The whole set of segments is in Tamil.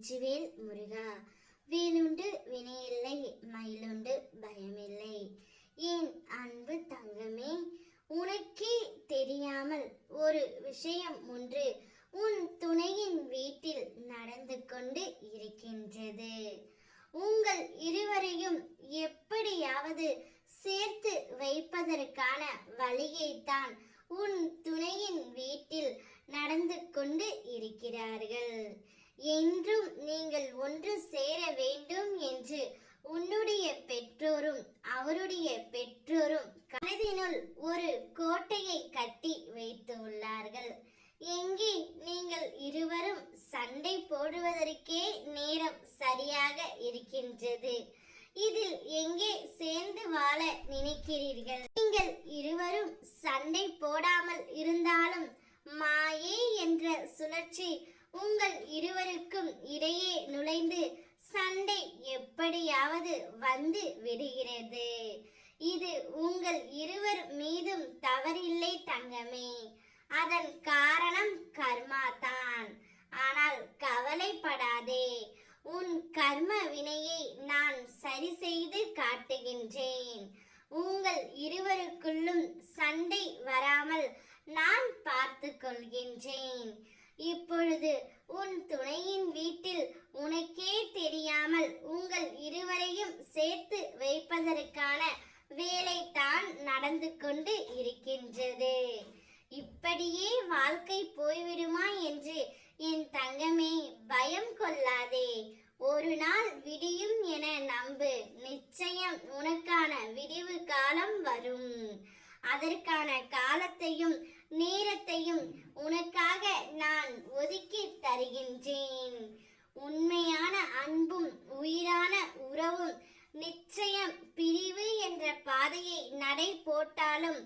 வெற்றிவேல் முருகா. வேலுண்டு வினையில்லை, மயிலுண்டு பயமில்லை. என் அன்பு தங்கமே, உனக்கே தெரியாமல் ஒரு விஷயம் ஒன்று உன் துணையின் வீட்டில் நடந்து கொண்டு இருக்கின்றது. உங்கள் இருவரையும் எப்படியாவது சேர்த்து வைப்பதற்கான வழியைத்தான் உன் துணையின் வீட்டில் நடந்து கொண்டு இருக்கிறார்கள். என்றும் நீங்கள் ஒன்று சேர வேண்டும் என்று உன்னுடைய பெற்றோரும் அவருடைய பெற்றோரும் மனதினுள் ஒரு கோட்டையை கட்டி வைத்துள்ளார்கள். எங்கே நீங்கள் இருவரும் சண்டை போடுவதற்கே நேரம் சரியாக இருக்கின்றது. இதில் எங்கே சேர்ந்து வாழ நினைக்கிறீர்கள்? நீங்கள் இருவரும் சண்டை போடாமல் இருந்தாலும் மாயை என்ற சுழற்சி உங்கள் இருவருக்கும் இடையே நுழைந்து சண்டை எப்படியாவது வந்து விடுகிறது. இது உங்கள் இருவர் மீதும் தவறில்லை தங்கமே. அதன் காரணம் கர்மா தான். ஆனால் கவலைப்படாதே, உன் கர்ம வினையை நான் சரி செய்து காட்டுகின்றேன். உங்கள் இருவருக்குள்ளும் சண்டை வராமல் நான் பார்த்து கொள்கின்றேன். இப்பொழுது உன் துணையின் வீட்டில் உனக்கே தெரியாமல் உங்கள் இருவரையும் சேர்த்து வைப்பதற்கான வேலைதான் நடந்து கொண்டு இருக்கின்றது. இப்படியே வாழ்க்கை போய்விடுமா என்று என் தங்கமே பயம் கொள்ளாதே. ஒரு நாள் விடியும் என நம்பு. நிச்சயம் உனக்கான விடிவு காலம் வரும். அதற்கான காலத்தையும் நேரத்தையும் உனக்காக நான் ஒதுக்கி தருகின்றேன். உண்மையான அன்பும் உயிரான உறவும் நிச்சயம் பிரிவு என்ற பாதையை நடை போட்டாலும்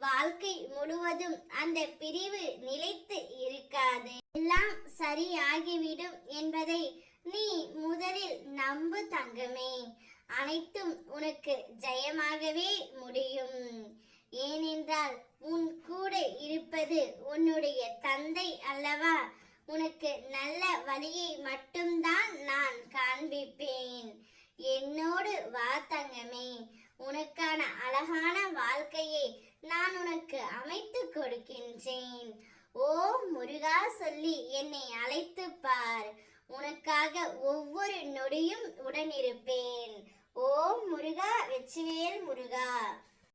வாழ்க்கை முழுவதும் அந்த பிரிவு நிலைத்து இருக்காது. எல்லாம் சரியாகிவிடும் என்பதை நீ முதலில் நம்பு தங்கமே. அனைத்தும் உனக்கு ஜெயமாகவே முடியும். ஏனென்றால் உன் கூட இருப்பது உன்னுடைய தந்தை அல்லவா? உனக்கு நல்ல வழியை மட்டும்தான் நான் காண்பிப்பேன். என்னோடு வா தங்கமே. உனக்கான அழகான வாழ்க்கையை நான் உனக்கு அமைத்து கொடுக்கின்றேன். ஓம் முருகா சொல்லி என்னை அழைத்து பார். உனக்காக ஒவ்வொரு நொடியும் உடனிருப்பேன். ஓம் முருகா. வெற்றிவேல் முருகா.